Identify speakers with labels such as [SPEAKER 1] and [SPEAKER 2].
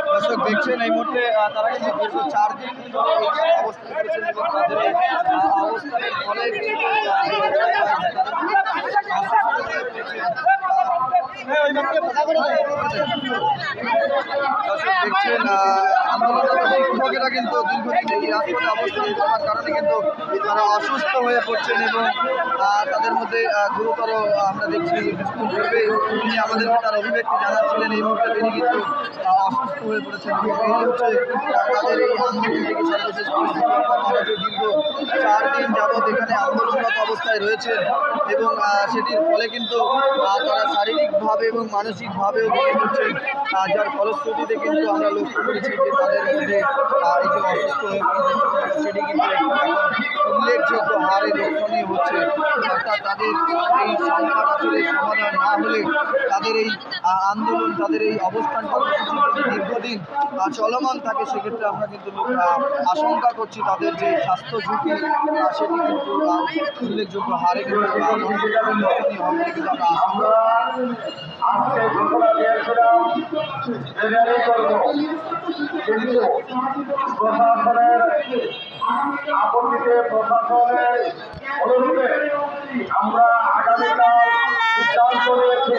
[SPEAKER 1] দর্শক দেখছেন এই মুহূর্তে তারা কিন্তু দীর্ঘ 4 দিন অবস্থান করেছেন এবং তাদের এই অবস্থানের ফলে দেখছেন আন্দোলনরত শিক্ষকেরা কিন্তু দীর্ঘদিন এই রাজপথে অবস্থান করার কারণে কিন্তু তারা অসুস্থ হয়ে পড়ছেন এবং তাদের মধ্যে গুরুতর আমরা দেখছি কিছুক্ষণ পূর্বে তিনি আমাদেরকে তার অভিব্যক্তি জানাচ্ছিলেন। এই মুহূর্তে তিনি কিন্তু অসুস্থ হয়ে পড়েছেন এবং এই হচ্ছে তাদের এই আন্দোলন থেকে সর্বশেষ পরিস্থিতি। দীর্ঘ 4 দিন যাবৎ এখানে আন্দোলনরত অবস্থায় রয়েছেন এবং সেটির ফলে কিন্তু তারা শারীরিকভাবে এবং মানসিকভাবেও ভেঙে পড়ছেন, যার ফলশ্রুতিতে কিন্তু আমরা লক্ষ্য করেছি যে তাদের মধ্যে এই যে অসুস্থ হয়ে পড়েছে সেটি কিন্তু এখন উল্লেখযোগ্য হারে লক্ষণীয় হচ্ছে। অর্থাৎ তাদের এই সংকট আসলে সমাধান না হলে তাদের এই আন্দোলন, তাদের এই অবস্থান কর্মসূচি যদি দীর্ঘদিন চলমান থাকে সেক্ষেত্রে আমরা কিন্তু আশঙ্কা করছি তাদের যে স্বাস্থ্য ঝুঁকি সেটি কিন্তু উল্লেখযোগ্য হারে কিন্তু লক্ষণীয় হবে কিন্তু আমরা আশঙ্কা
[SPEAKER 2] প্রশাসনের আপত্তিতে প্রশাসনের অনুরোধে আমরা আগামীকাল সিদ্ধান্ত নিয়েছি।